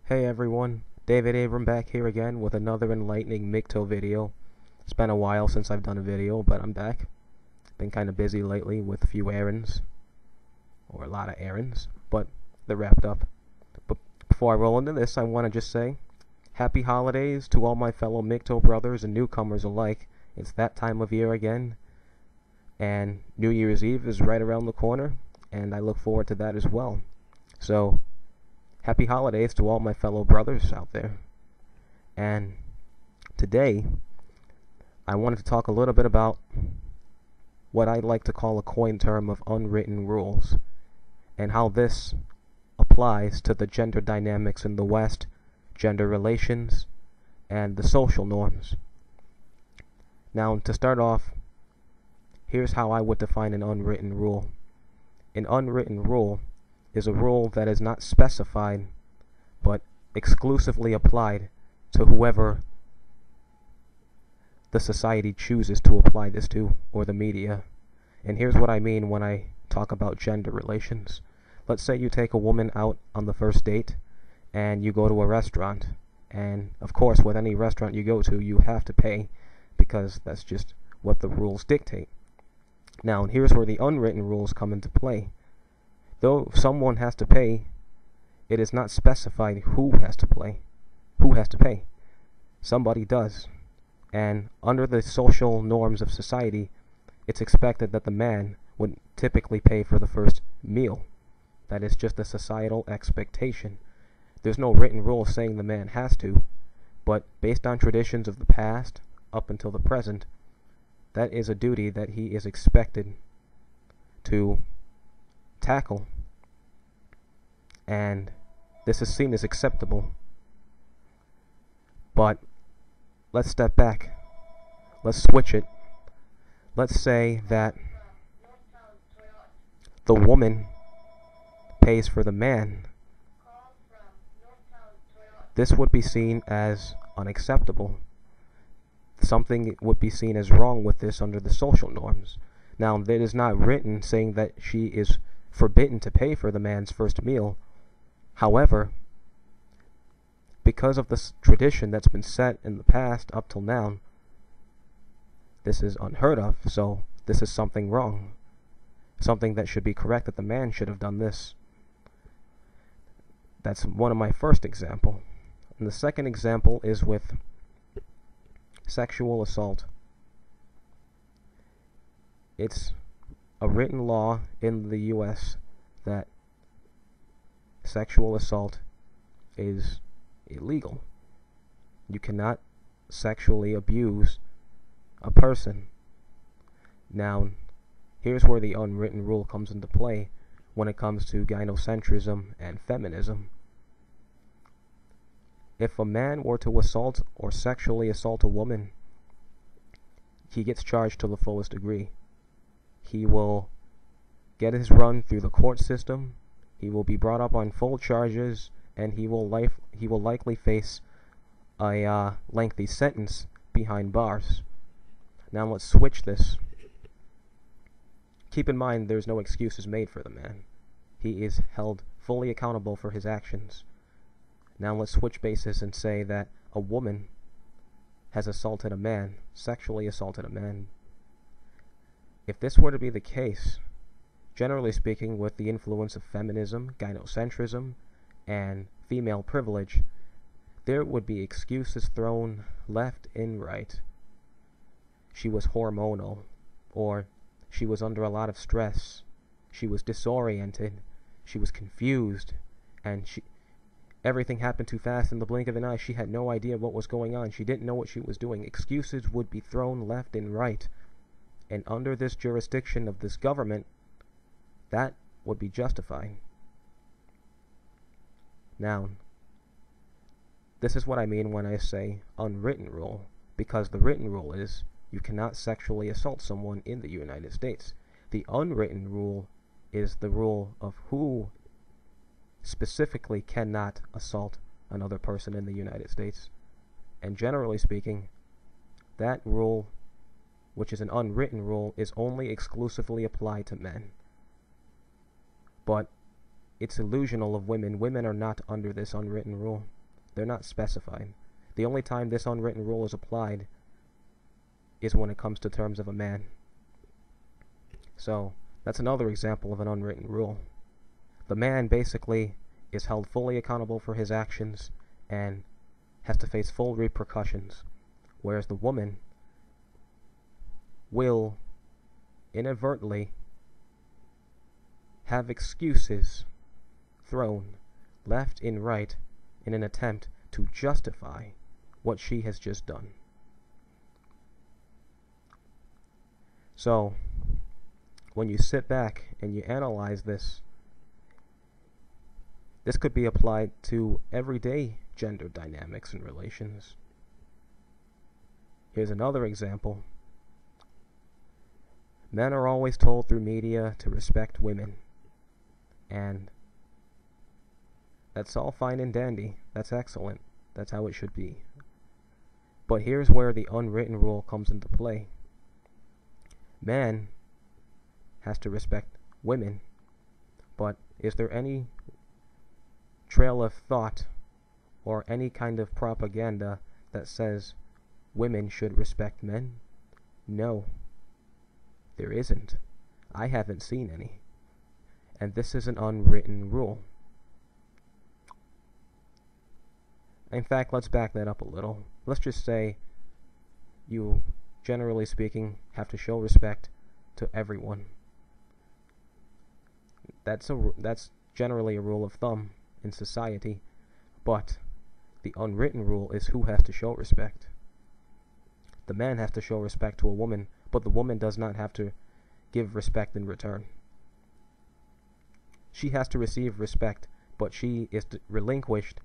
Hey everyone, David Abram back here again with another enlightening MGTOW video. It's been a while since I've done a video, but I'm back. Been kind of busy lately with a few errands, or a lot of errands, but they're wrapped up. But before I roll into this, I want to just say, happy holidays to all my fellow MGTOW brothers and newcomers alike. It's that time of year again, and New Year's Eve is right around the corner, and I look forward to that as well. So, happy holidays to all my fellow brothers out there. And today, I wanted to talk a little bit about what I like to call a coined term of unwritten rules, and how this applies to the gender dynamics in the West, gender relations, and the social norms. Now, to start off, here's how I would define an unwritten rule. An unwritten rule is a rule that is not specified but exclusively applied to whoever the society chooses to apply this to, or the media. And here's what I mean when I talk about gender relations. Let's say you take a woman out on the first date and you go to a restaurant, and of course with any restaurant you go to you have to pay, because that's just what the rules dictate. Now here's where the unwritten rules come into play. Though someone has to pay, it is not specified who has to pay. Somebody does. And under the social norms of society, it's expected that the man would typically pay for the first meal. That is just a societal expectation. There's no written rule saying the man has to, but based on traditions of the past up until the present, that is a duty that he is expected to tackle, and this is seen as acceptable. But let's step back. Let's switch it. Let's say that the woman pays for the man. This would be seen as unacceptable. Something would be seen as wrong with this under the social norms. Now, it is not written saying that she is forbidden to pay for the man's first meal. However, because of this tradition that's been set in the past up till now, this is unheard of, so this is something wrong. Something that should be correct, that the man should have done this. That's one of my first example. And the second example is with sexual assault. It's a written law in the U.S. that sexual assault is illegal. You cannot sexually abuse a person. Now, here's where the unwritten rule comes into play when it comes to gynocentrism and feminism. If a man were to assault or sexually assault a woman, he gets charged to the fullest degree. He will get his run through the court system. He will be brought up on full charges, and he will likely face a lengthy sentence behind bars. Now let's switch this. Keep in mind there's no excuses made for the man. He is held fully accountable for his actions. Now let's switch bases and say that a woman has assaulted a man, sexually assaulted a man. If this were to be the case, generally speaking, with the influence of feminism, gynocentrism, and female privilege, there would be excuses thrown left and right. She was hormonal, or she was under a lot of stress, she was disoriented, she was confused, and everything happened too fast in the blink of an eye. She had no idea what was going on. She didn't know what she was doing. Excuses would be thrown left and right. And under this jurisdiction of this government, that would be justified. Now, this is what I mean when I say unwritten rule, because the written rule is you cannot sexually assault someone in the United States. The unwritten rule is the rule of who specifically cannot assault another person in the United States. And generally speaking, that rule, which is an unwritten rule, is only exclusively applied to men. But it's illusional of women. Women are not under this unwritten rule. They're not specified. The only time this unwritten rule is applied is when it comes to terms of a man. So, that's another example of an unwritten rule. The man basically is held fully accountable for his actions and has to face full repercussions, whereas the woman will inadvertently have excuses thrown left and right in an attempt to justify what she has just done. So, when you sit back and you analyze this, this could be applied to everyday gender dynamics and relations. Here's another example. Men are always told through media to respect women, and that's all fine and dandy. That's excellent. That's how it should be. But here's where the unwritten rule comes into play. Man has to respect women, but is there any trail of thought or any kind of propaganda that says women should respect men? No, there isn't. I haven't seen any. And this is an unwritten rule. In fact, let's back that up a little. Let's just say you, generally speaking, have to show respect to everyone. That's generally a rule of thumb in society, but the unwritten rule is who has to show respect. The man has to show respect to a woman, but the woman does not have to give respect in return. She has to receive respect, but she is relinquished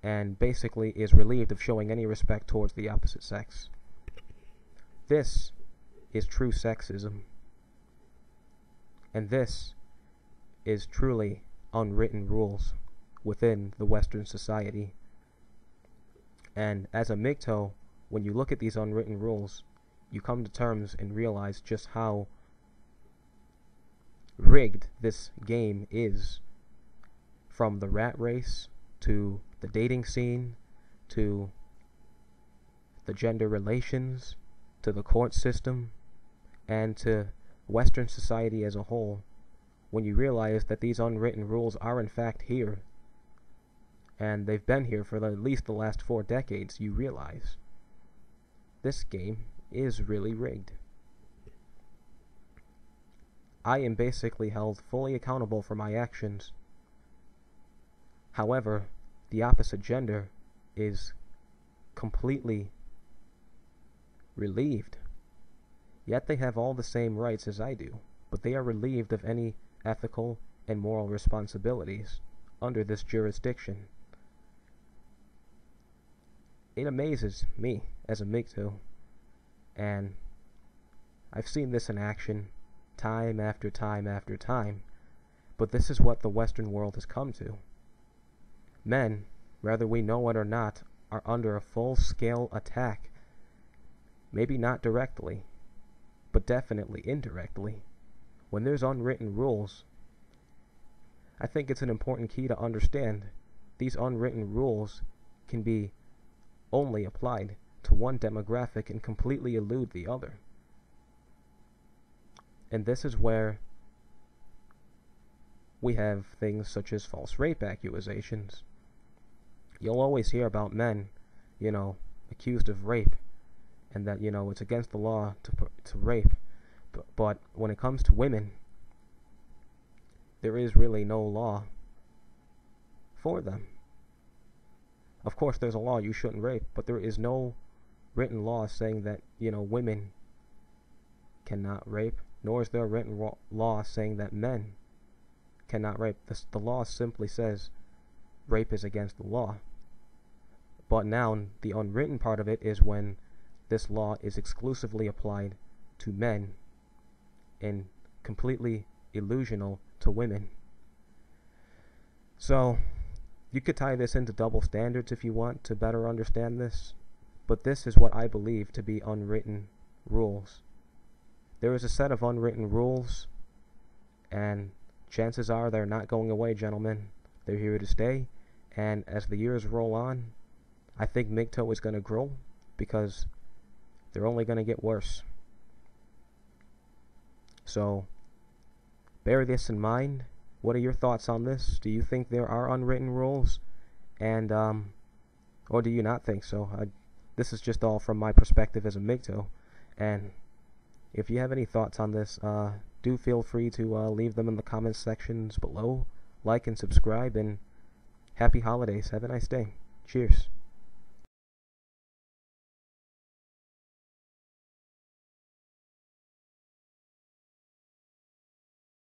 and basically is relieved of showing any respect towards the opposite sex. This is true sexism. And this is truly unwritten rules within the Western society. And as a MGTOW, when you look at these unwritten rules, you come to terms and realize just how rigged this game is. From the rat race, to the dating scene, to the gender relations, to the court system, and to Western society as a whole, when you realize that these unwritten rules are in fact here, and they've been here for at least the last 4 decades, you realize this game is really rigged. I am basically held fully accountable for my actions. However, the opposite gender is completely relieved. Yet they have all the same rights as I do, but they are relieved of any ethical and moral responsibilities under this jurisdiction. It amazes me as a MGTOW, and I've seen this in action time after time after time, but this is what the Western world has come to. Men, whether we know it or not, are under a full-scale attack. Maybe not directly, but definitely indirectly. When there's unwritten rules, I think it's an important key to understand. These unwritten rules can be only applied to one demographic and completely elude the other. And this is where we have things such as false rape accusations. You'll always hear about men, accused of rape, and that, it's against the law to rape. But when it comes to women, there is really no law for them. Of course, there's a law you shouldn't rape, but there is no written law saying that, women cannot rape, nor is there a written law saying that men cannot rape. The law simply says rape is against the law. But now, the unwritten part of it is when this law is exclusively applied to men and completely illusional to women. So, you could tie this into double standards if you want to better understand this, but this is what I believe to be unwritten rules. There is a set of unwritten rules, and chances are they're not going away, gentlemen. They're here to stay, And as the years roll on, I think MGTOW is going to grow because they're only going to get worse. So, bear this in mind. What are your thoughts on this? Do you think there are unwritten rules? And, or do you not think so? This is just all from my perspective as a MGTOW. And if you have any thoughts on this, do feel free to leave them in the comments sections below. Like and subscribe, and happy holidays. Have a nice day. Cheers.